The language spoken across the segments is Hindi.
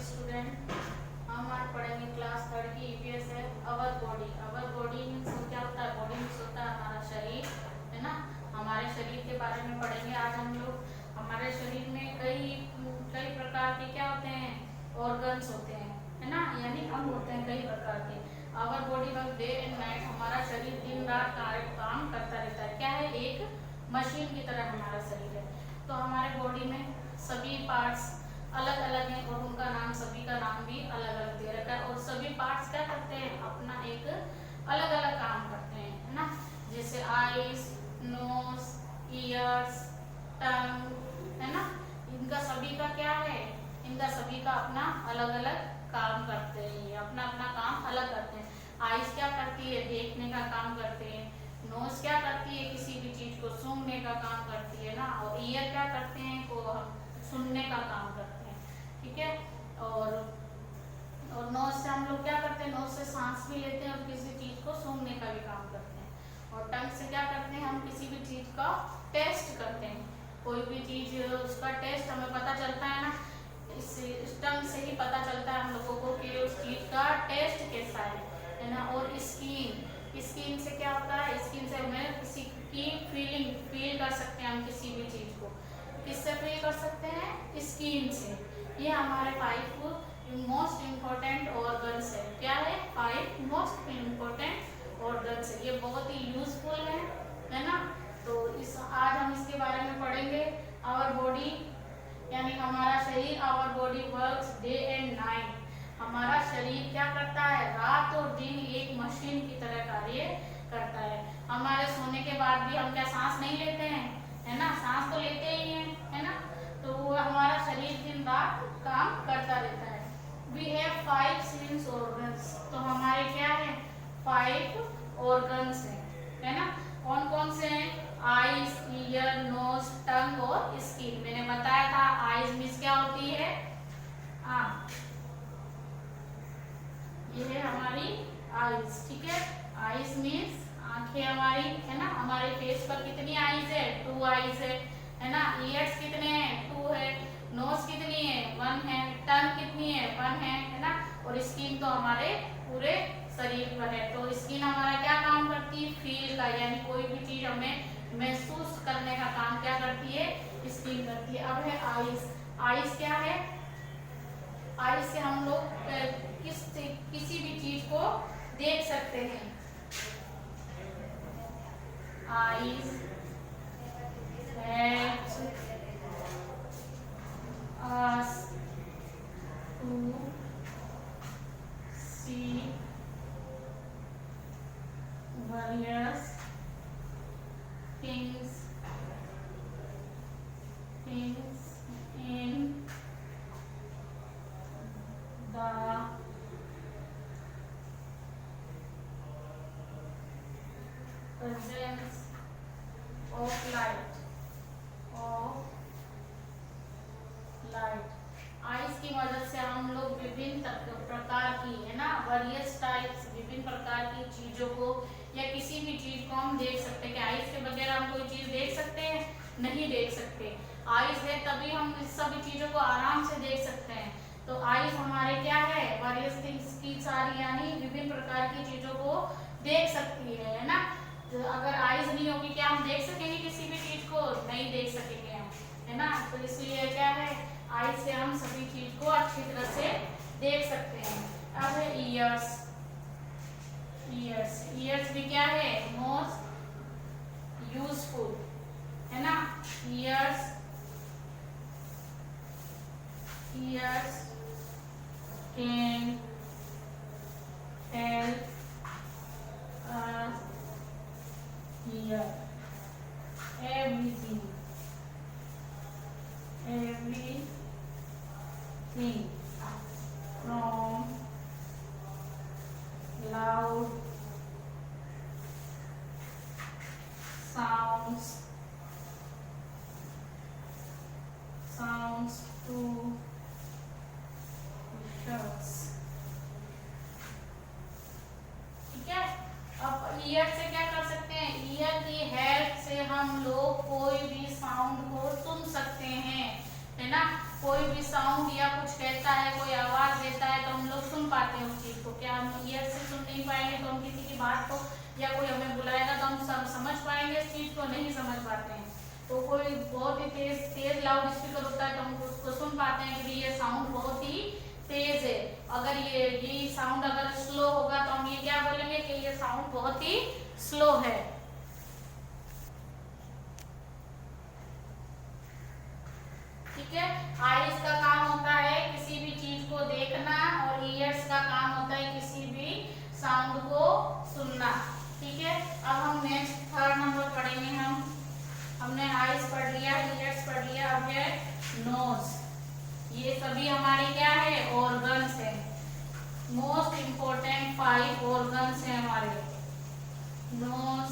स्टूडेंट, हम आज पढ़ेंगे क्लास थर्ड की ईपीएस है our body. Our body means क्या होता है? बॉडी मीन्स होता है हमारा शरीर, है ना। हमारे शरीर के बारे में पढ़ेंगे आज हम लोग। हमारे शरीर में कई कई प्रकार के क्या होते हैं? ऑर्गन्स होते हैं, है ना, यानी अंग होते हैं कई प्रकार के। Our body work day and night, हमारा शरीर दिन रात काम करता रहता है। क्या है? एक मशीन की तरह हमारा शरीर है। तो हमारे बॉडी में सभी पार्ट्स अलग अलग हैं और उनका नाम, सभी का नाम भी अलग अलग दे रखा है। और सभी पार्ट्स क्या करते हैं? अपना एक अलग अलग काम करते हैं, है ना। जैसे आईज, नोज, ईयर्स, टंग, है ना। इनका सभी का क्या है? इनका सभी का अपना अलग अलग काम करते हैं, अपना अपना काम अलग करते हैं। आईज क्या करती है? देखने का काम करते हैं। नोज क्या करती है? किसी भी चीज को सूंघने का काम करती है ना। और ईयर क्या करते हैं? को सुनने का काम करते हैं, ठीक है। और नोज से हम लोग क्या करते हैं? नोज से सांस भी लेते हैं और किसी चीज को सूंघने का भी काम करते हैं। और टंग से क्या करते हैं? हम किसी भी चीज का टेस्ट करते हैं। कोई भी चीज उसका टेस्ट हमें पता चलता है ना, इस टंग से ही पता चलता है हम लोगों को कि उस चीज का टेस्ट कैसा है ना। और स्किन से क्या होता है? स्किन से हमें किसी की फील कर सकते हैं हम किसी भी चीज को। किससे फील कर सकते हैं? स्किन से। ये हमारे 5 मोस्ट इम्पोर्टेंट ऑर्गन्स है। क्या है? 5 मोस्ट इम्पोर्टेंट ऑर्गन्स है। ये बहुत ही यूजफुल है ना। तो आज हम इसके बारे में पढ़ेंगे। आवर बॉडी यानी हमारा शरीर, our body works day and night. हमारा शरीर क्या करता है? रात और दिन एक मशीन की तरह कार्य करता है। हमारे सोने के बाद भी हम क्या सांस नहीं लेते हैं? है ना, सांस तो लेते ही हैं, है ना। तो वो हमारा शरीर दिन रात काम करता रहता है। We have 5 sense organs. तो हमारे क्या है? 5 ऑर्गन्स है ना। कौन कौन से हैं? आईज, ईयर, नोज, टंग और स्किन। मैंने बताया था आईज मीन्स क्या होती है? आँख। ये है हमारी आईज, ठीक है। आईज मीन्स आंखें हमारी, है ना। हमारे फेस पर कितनी आईज है? 2 आईज है ना। ईयर्स कितने हैं? 2 है। नोज कितनी है? 1 है। टंग कितनी है? 1 है ना। और स्किन तो हमारे पूरे शरीर पर है। तो स्किन हमारा क्या काम करती है? फील का, यानी कोई भी चीज हमें महसूस करने का काम क्या करती है? स्किन करती है। अब है आईज। आईज क्या है? आईज से हम लोग किसी भी चीज को देख सकते हैं। Eyes, helps us to see various things in the presence of light. Ice की मदद से हम लोग विभिन्न प्रकार की, है ना, वेरियस टाइप्स, विभिन्न प्रकार की चीजों को या किसी भी चीज को हम देख सकते हैं। कि आइस के बगैर हम कोई चीज देख सकते हैं? नहीं देख सकते। आइस है तभी हम इस सभी चीजों को आराम से देख सकते हैं। तो आइस हमारे क्या है? वेरियस थिंग्स की सारी, यानी विभिन्न प्रकार की चीजों को देख सकती है ना। तो अगर आइज नहीं होगी क्या हम देख सकेंगे किसी भी चीज को? नहीं देख सकेंगे हम, है ना। तो इसलिए क्या है? आइज से हम सभी चीज को अच्छी तरह से देख सकते हैं। अब है ईयर्स। ईयर्स भी क्या है? मोस्ट यूजफुल, है ना। Years can help us hear everything from loud sounds to whistles, ठीक है। अब ईयर से क्या कर सकते हैं? ईयर की हेल्प से हम लोग कोई भी साउंड को सुन सकते हैं, है ना। कोई भी साउंड या कुछ कहता है हम ईयर से सुन नहीं पाएंगे तो हम किसी की बात को, या कोई हमें बुलाएगा तो हम समझ पाएंगे इस चीज को, नहीं समझ पाते हैं। तो कोई बहुत ही तेज लाउड स्पीकर होता है तो हम उसको सुन पाते हैं कि ये साउंड बहुत ही तेज है। अगर ये साउंड अगर स्लो होगा तो हम ये क्या बोलेंगे कि ये साउंड बहुत ही स्लो है। ठीक है, आईज का काम होता है किसी भी चीज को देखना और ईयर्स का काम होता है किसी भी साउंड को सुनना। ठीक है, अब हम नेक्स्ट थर्ड नंबर पढ़ेंगे। हमने आईज पढ़ लिया, ईयर्स पढ़ लिया, अब है नोज। ये सभी हमारे क्या है, ऑर्गन्स है। मोस्ट इंपोर्टेंट 5 ऑर्गन्स है हमारे। Nose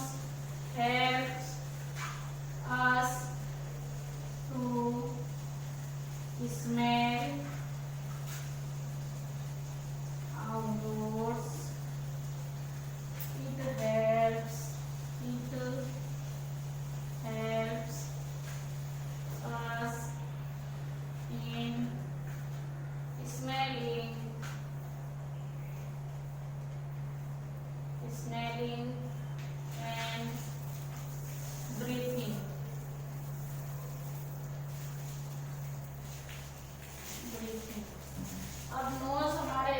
helps us to smell outdoors. It helps us in smelling and breathing. अब नोज हमारे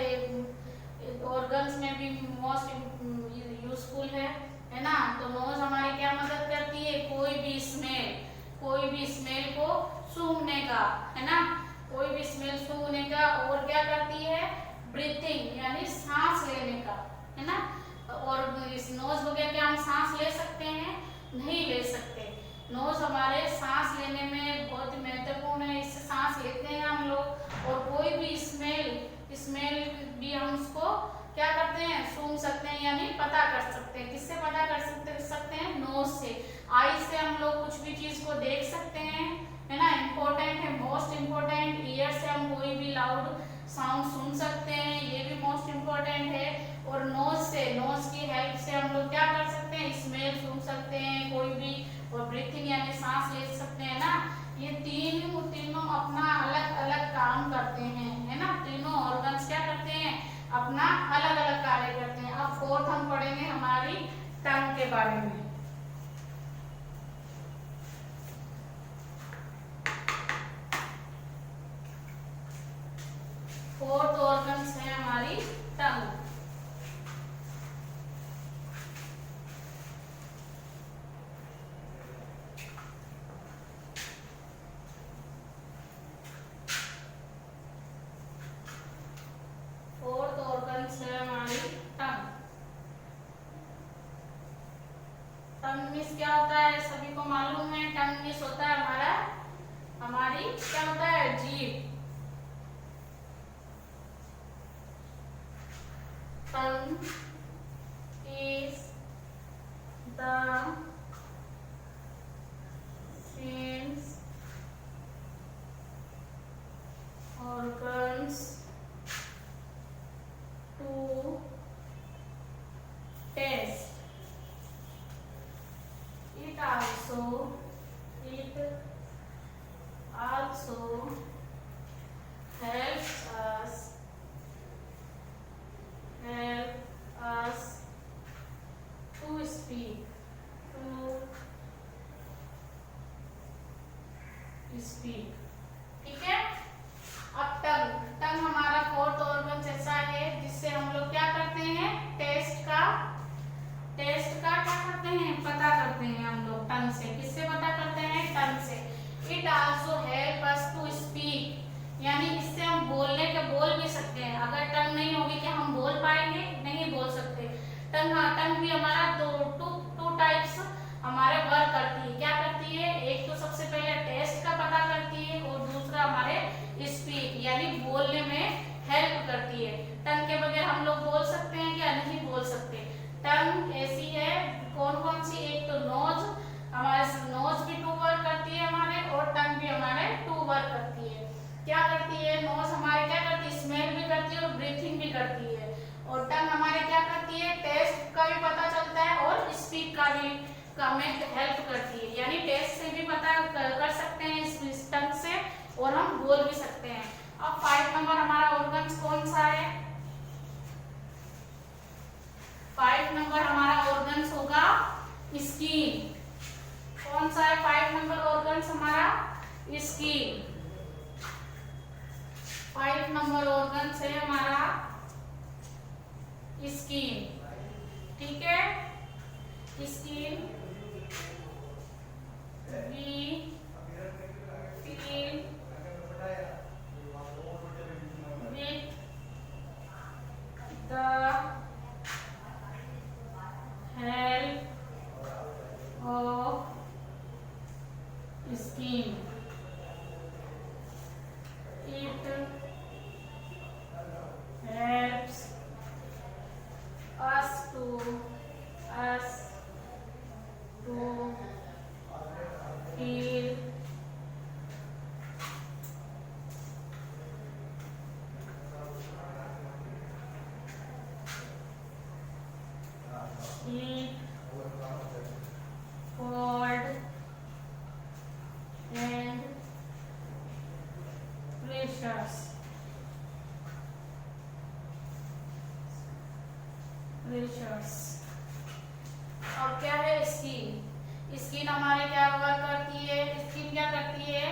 ऑर्गन्स में भी मोस्ट यूजफुल है ना। तो नोज हमारी क्या मदद करती है, कोई भी स्मेल को सूंघने का, है ना, कोई भी स्मेल सूंघने का। और क्या करती है, ब्रीथिंग यानी सांस लेने का, है ना। और इस नोज बगैर क्या हम सांस ले सकते हैं, नहीं ले सकते। नोज हमारे सांस लेने में बहुत ही महत्वपूर्ण है, इससे सांस लेते हैं हम लोग। और कोई भी स्मेल भी हम उसको क्या करते हैं, सूंघ सकते हैं, यानी पता कर सकते हैं। किससे पता कर सकते हैं, नोज से। आई से हम लोग कुछ भी चीज को देख सकते हैं, है ना, इंपॉर्टेंट है, मोस्ट इंपॉर्टेंट। ईयर से हम कोई भी लाउड साउंड सुन सकते हैं, ये भी मोस्ट इंपॉर्टेंट है। और नोज की हेल्प से हम लोग क्या कर सकते हैं, स्मेल सूंघ सकते हैं कोई भी, और ब्रीथिंग यानी सांस ले सकते हैं ना। ये तीनों अपना अलग अलग काम करते हैं, है ना। तीनों ऑर्गन्स क्या करते हैं, अपना अलग अलग कार्य करते हैं। अब फोर्थ हम पढ़ेंगे हमारी टंग के बारे में। फोर्थ ऑर्गन्स है हमारी टंग। टंग मिस क्या होता है, सभी को मालूम है। टंग मिस होता है हमारी क्या होता है, जीभ। Tongue is the sense organs to taste. It also helps us to speak. ठीक है। अब टंग हमारा फोर्थ ऑर्गन ऐसा है जिससे हम लोग क्या करते हैं, टेस्ट का क्या करते हैं, पता करते हैं हम लोग टंग से। किससे पता करते हैं, टंग से। It also help us to speak, यानी इससे हम बोल भी सकते हैं। अगर टंग नहीं होगी क्या हम बोल पाएंगे, नहीं बोल सकते। टंग भी हमारा टू टाइप्स हमारे वर्क करती है। क्या करती है, एक तो सबसे पहले टेस्ट का पता करती है और दूसरा हमारे स्पीक यानी बोलने में हेल्प करती है। टंग के बगैर हम लोग बोल सकते हैं क्या, नहीं बोल सकते। टंग ऐसी है, कौन सी, एक तो नोज, हमारे नोज भी टू वर्क करती है हमारे, और टंग भी हमारे टू वर्क करती है। क्या करती है, नोज हमारे क्या करती है, स्मेल भी करती है और ब्रीथिंग भी करती है। और टंग हमारे क्या करती है, टेस्ट का भी पता चलता है और स्पीक का भी हमें हेल्प करती है। यानी टेस्ट से भी पता कर सकते हैं इस टंग से, और हम बोल भी सकते हैं। अब 5 नंबर हमारा ऑर्गन कौन सा है, नंबर हमारा ऑर्गन्स होगा स्किन। कौन सा है 5 नंबर ऑर्गन्स हमारा? स्किन। 5 नंबर ऑर्गन्स है हमारा स्किन। ठीक है, skin we feel with the help of skin. It helps us to feel heat, cold and pressures। और क्या है स्किन? स्किन हमारे क्या वर्क करती है? स्किन क्या करती है?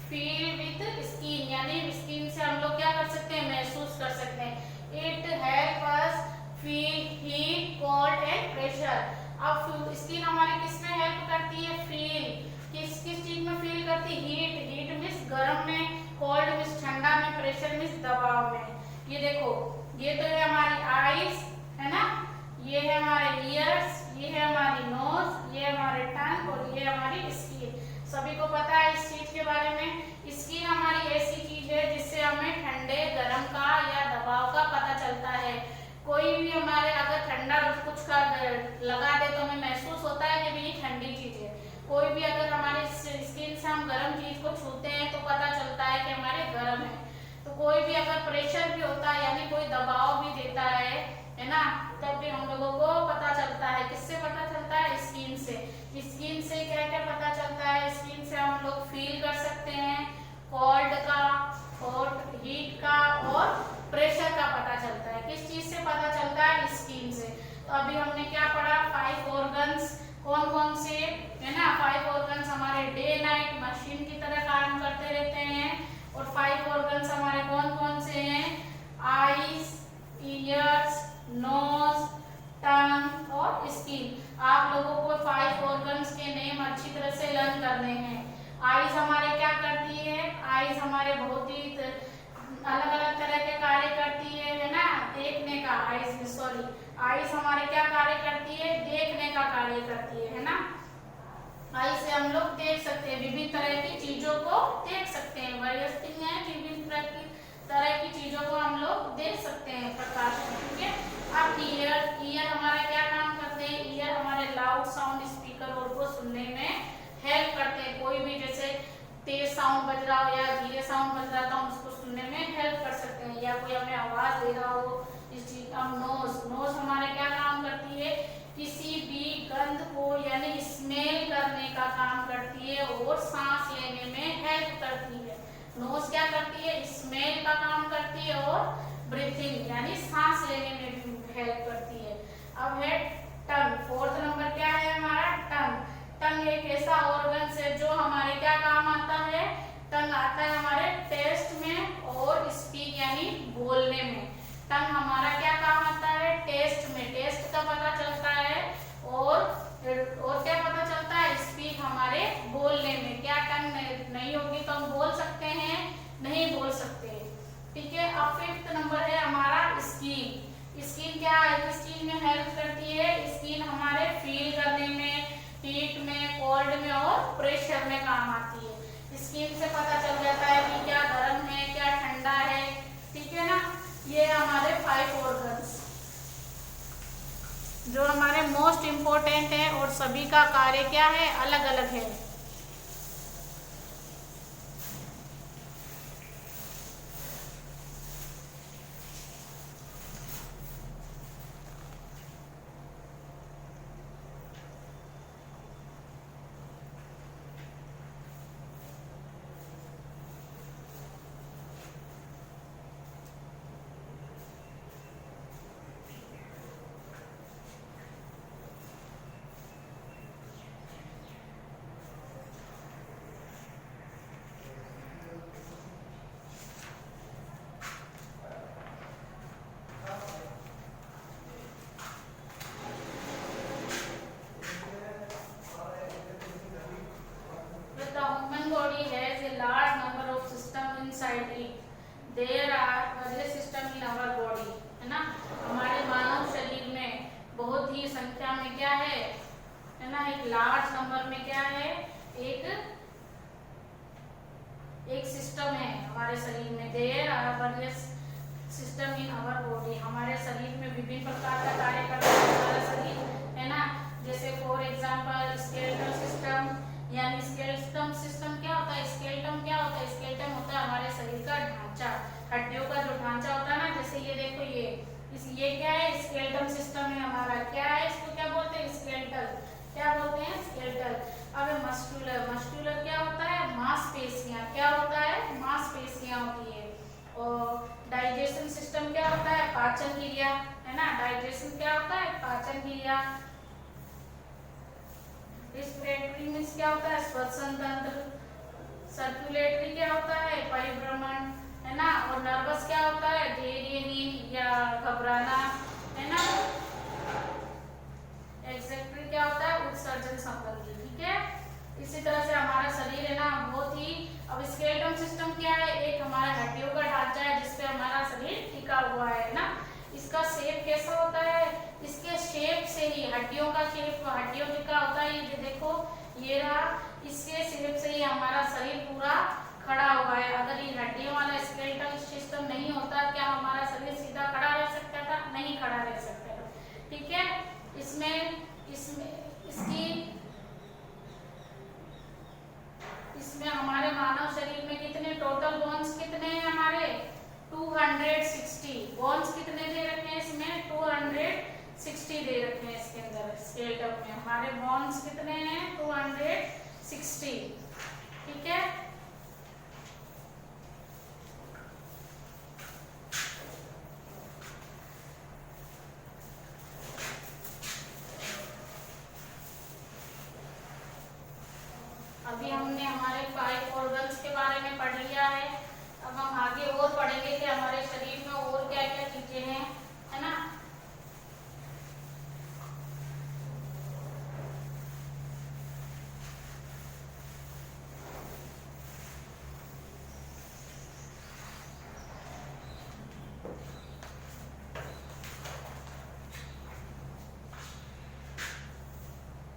फील विथ स्किन, यानी स्किन से हम लोग क्या कर सकते हैं? महसूस कर सकते हैं। It help us feel heat, cold and pressure. अब स्किन हमारी किसमें हेल्प करती है? फील। किस किस चीज में फील करती है? हीट। हीट मीन्स गर्म में, कोल्ड मीन्स ठंडा में, प्रेशर मीन्स दबाव में। ये देखो, ये तो है हमारी आईज, है ना, ये है हमारे ईयर्स, ये है हमारी नोज, ये हमारे टंग और ये हमारी स्किन। सभी को पता है इस चीज के बारे में। स्किन हमारी ऐसी चीज है जिससे हमें ठंडे गर्म का या दबाव का पता चलता है। कोई भी हमारे अगर ठंडा कुछ का लगा दे तो हमें महसूस होता है कि ये ठंडी चीज है। कोई भी अगर हमारे स्किन से हम गर्म चीज को छूते हैं तो पता चलता है कि हमारे गर्म है। तो कोई भी अगर प्रेशर भी होता है यानी कोई दबाव भी देता है ना, तब भी हम लोगों को पता चलता है। किससे पता चलता है? स्किन से। स्किन से क्या क्या पता चलता है? स्किन से हम लोग फील कर सकते हैं कोल्ड का, हॉट हीट का और प्रेशर का पता चलता है। किस चीज से पता चलता है? स्किन से। तो अभी हमने क्या पढ़ा? 5 ऑर्गन्स कौन कौन से है ना। 5 ऑर्गन्स हमारे डे नाइट मशीन की तरह काम करते रहते हैं। और 5 ऑर्गन्स हमारे कौन कौन से हैं? आईज, ईयर्स, नोज, टंग और स्किन। आप लोगों को 5 ऑर्गन्स के नेम अच्छी तरह से लर्न करने हैं। आईज हमारे क्या करती है? आईज हमारे बहुत ही अलग अलग तरह के कार्य करती है ना। देखने का आईज हमारे क्या कार्य करती है? देखने का कार्य करती है ना। आई से हम लोग देख सकते हैं, विभिन्न तरह की चीजों को देख सकते हैं। वेरियस थिंग है, विभिन्न तरह की चीजों को हम लोग देख सकते हैं प्रकाश में। ठीक है। अब ईयर हमारा क्या काम करते हैं? ईयर हमारे लाउड साउंड स्पीकर और को सुनने में हेल्प करते हैं। कोई भी जैसे तेज साउंड बज रहा हो या धीरे साउंड बज रहा था, उसको सुनने में हेल्प कर सकते हैं, या कोई हमें आवाज दे रहा हो इस चीज। अब नोज हमारे क्या काम करती है? किसी भी गंध को यानी स्मेल करने का काम करती है और सांस लेने में हेल्प करती है। नोज क्या करती है? स्मेल का काम करती है और ब्रीथिंग यानी सांस लेने में भी हेल्प करती है। अब है टंग। 4th नंबर क्या है हमारा? टंग। टंग एक ऐसा ऑर्गन है जो हमारे क्या काम आता है? टंग आता है हमारे टेस्ट में और स्पीक यानी बोलने में। टंग हमारा क्या काम आता है? टेस्ट में। टेस्ट का पता चलता है और क्या पता चलता है? स्पीक हमारे बोलने में। क्या टंग नहीं होगी तो हम बोल सकते हैं? नहीं बोल सकते। ठीक है। अब 5th नंबर है हमारा स्किन। स्किन क्या है? किस चीज में हेल्प करती है? स्किन हमारे फील करने में, हीट में, कोल्ड में और प्रेशर में काम आती है। स्किन से पता चल जाता है कि क्या गर्म है, क्या ठंडा है। ठीक है ना। ये हमारे 5 ऑर्गन्स जो हमारे मोस्ट इम्पोर्टेंट है और सभी का कार्य क्या है? अलग अलग है। Inside it, there are various system in our body, है ना। हमारे मानव शरीर में बहुत ही संख्या में क्या है ना, एक लार्ज नंबर में क्या है, एक सिस्टम है हमारे शरीर में। There are various system in our body, हमारे शरीर में विभिन्न प्रकार का कार्य करता है हमारा शरीर, है ना। जैसे फॉर एग्जांपल स्केलेटल सिस्टम, यानी स्केलेटल सिस्टम क्या होता है, स्केलेटन क्या होता है, स्केलेटन होता है हमारे शरीर का ढांचा, हड्डियों का जो ढांचा होता है ना। जैसे ये देखो, ये क्या है, स्केलेटल सिस्टम है हमारा। क्या है, इसको क्या बोलते हैं, स्केलेटल, क्या बोलते हैं, स्केलेटल। अब मस्कुलर, मस्कुलर क्या होता है, मांसपेशियां, क्या होता है, मांसपेशियां होती है। और डाइजेशन सिस्टम क्या होता है, पाचन क्रिया, है ना। डाइजेशन क्या होता है, पाचन क्रिया। रिस्पिरेटरी मींस क्या होता है, श्वसन तंत्र। सर्कुलेटरी क्या होता है, परिभ्रमण, है ना। और नर्वस क्या होता है, धैर्य, नींद या घबराना, है ना। एक्सेक्रेटरी क्या होता है, उत्सर्जन संबंधी, ठीक है। इसी तरह से हमारा शरीर है ना बहुत ही। अब स्केलेटल सिस्टम क्या है, एक हमारा हड्डियों का ढांचा है जिसपे हमारा शरीर टिका हुआ है ना। इसका शेप कैसा होता है, इसके शेप से ही हड्डियों का शेप, हड्डियों का होता है, ये देखो ये रहा, इसके शेप से ही हमारा शरीर पूरा खड़ा हुआ है। अगर ये हड्डियों वाला स्केलेटल सिस्टम नहीं होता, क्या हमारा शरीर सीधा खड़ा रह सकता था, नहीं खड़ा रह सकता था, ठीक है। इसमें हमारे मानव शरीर में कितने टोटल बोन्स कितने हैं हमारे, 260 बोन्स कितने दे रखे हैं इसमें, 260 दे रखे हैं इसके अंदर, स्केलेटन में हमारे बोन्स कितने हैं, 260, ठीक है। अभी हमने हमारे 5 ऑर्गन्स के बारे में पढ़ लिया है। अब हम आगे और पढ़ेंगे कि हमारे शरीर में और क्या क्या चीजें हैं, है ना।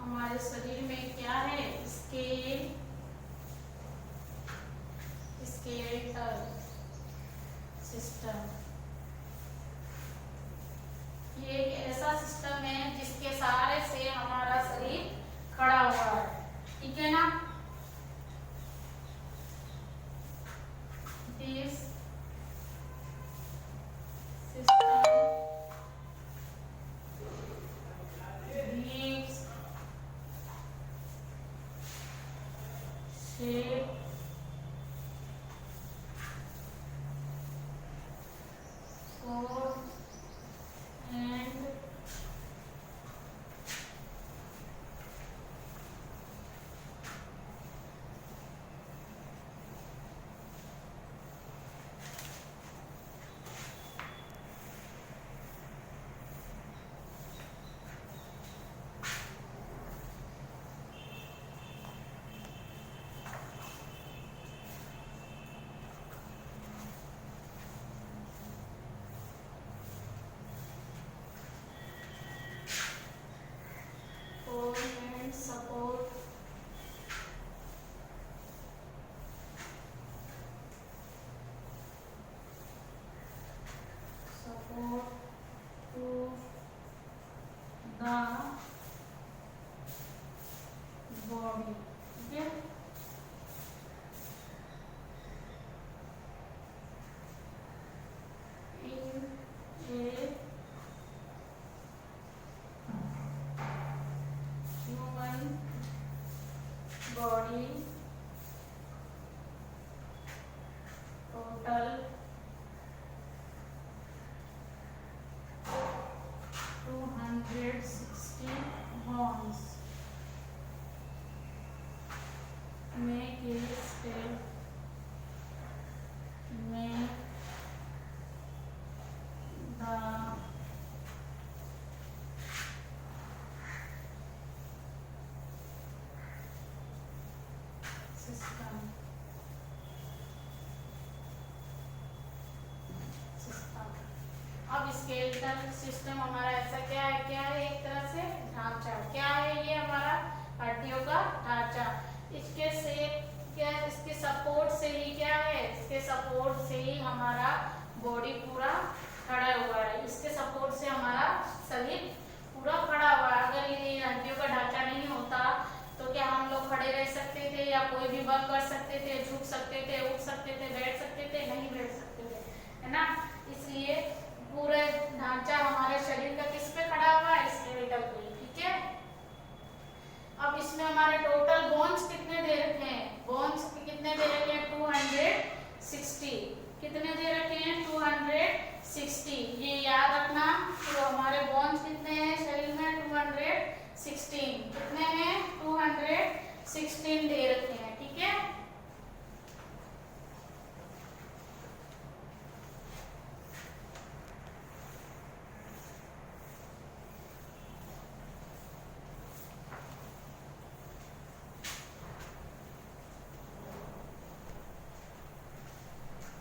हमारे शरीर में क्या है, स्केलेटल सिस्टम। ये एक ऐसा सिस्टम है जिसके सहारे से हमारा शरीर खड़ा हुआ है, ठीक है ना। This system gives shape form and skeletal system हमारा ऐसा क्या है एक तरह से ढांचा। क्या है ये हमारा हड्डियों का ढांचा। इसके से क्या, इसके सपोर्ट से ही क्या है, इसके सपोर्ट से ही हमारा बॉडी पूरा खड़ा हुआ है। इसके सपोर्ट से हमारा शरीर पूरा खड़ा हुआ है। अगर ये हड्डियों का ढांचा नहीं होता तो क्या हम लोग खड़े रह सकते थे या कोई भी वर्क कर सकते थे, झुक सकते थे, उठ सकते थे, बैठ सकते थे? नहीं बैठ सकते थे, है ना। इसलिए पूरा ढांचा हमारे शरीर का किस पे खड़ा हुआ है, स्केलेटल पे। ठीक है, अब इसमें हमारे टोटल बोन्स कितने दे रखे हैं, बोन्स कितने दे रखे हैं, 260। कितने दे रखे हैं, 260। ये याद रखना। तो हमारे बोन्स कितने हैं शरीर में, 216। कितने हैं, 216 दे रखे हैं। ठीक है,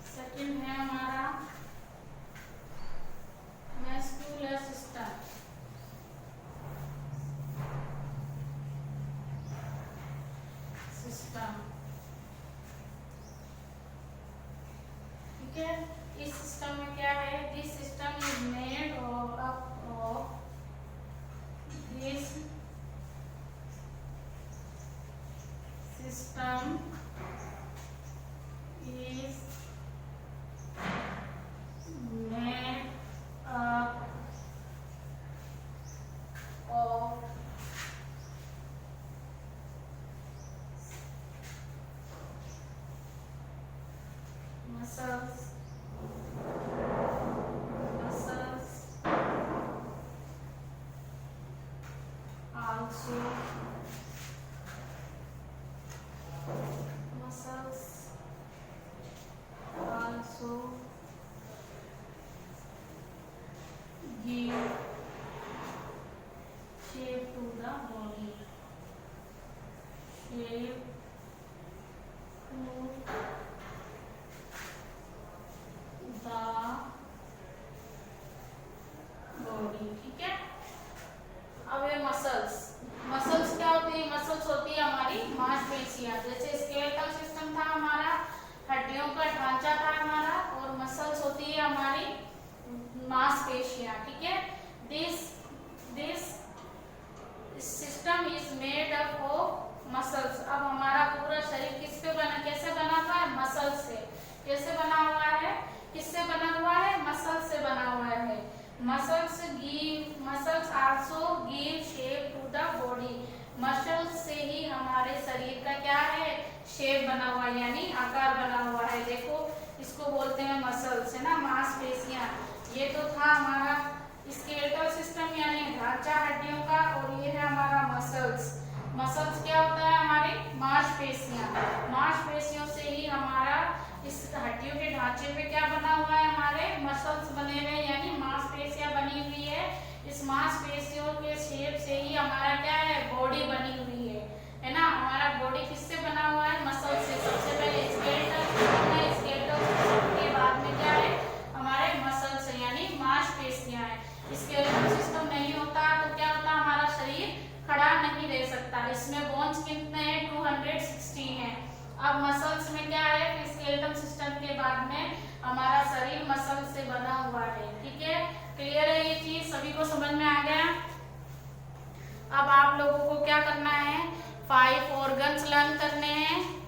सेकंड है हमारा मस्कुलर सिस्टम। ठीक है, इस सिस्टम में क्या है, this system is made of this system is made up of muscles also give shape to the body, shape to the body। ठीक है, अब ये मसल्स क्या होती है, मसल्स होती है हमारी मांसपेशियां। जैसे स्केलेटल सिस्टम था हमारा, हड्डियों का ढांचा था हमारा, और मसल्स होती है हमारी मांसपेशियां। ठीक है, this system is made up of muscles. अब हमारा पूरा शरीर किस पे बना, कैसे बना हुआ है, मसल से। कैसे बना हुआ है, किससे बना हुआ है, मसल से बना हुआ है। Muscles also give shape to the body. Muscles से ही हमारे शरीर का क्या है, शेप बना हुआ है, यानी आकार बना हुआ है। देखो, इसको बोलते हैं मसल्स, है ना, मांसपेशियां। ये तो था हमारा स्केलेटल सिस्टम यानी ढांचा हड्डियों का, और ये है हमारा मसल्स। मसल्स क्या होता है, हमारी मांसपेशियां। मांसपेशियों से ही हमारा इस हड्डियों के ढांचे पे क्या बना हुआ है, हमारे मसल्स बने हुए, यानी मांसपेशियां बनी हुई है। इस मांसपेशियों के शेप से ही हमारा क्या है, बॉडी बनी हुई है ना। हमारा बॉडी किससे बना हुआ है, मसल से। सबसे पहले स्केलेटल के बाद में क्या है, हमारे मसल्स यानी मांसपेशियां है। स्केलेटल सिस्टम नहीं होता तो क्या होता, हमारा शरीर खड़ा नहीं रह सकता। इसमें बोन्स कितने हैं, 216 है। अब मसल्स में क्या है, स्केलेटल सिस्टम के बाद में हमारा शरीर मसल से बना हुआ है। ठीक है, क्लियर है ये चीज, सभी को समझ में आ गया। अब आप लोगों को क्या करना है, 5 ऑर्गन्स लर्न करने हैं।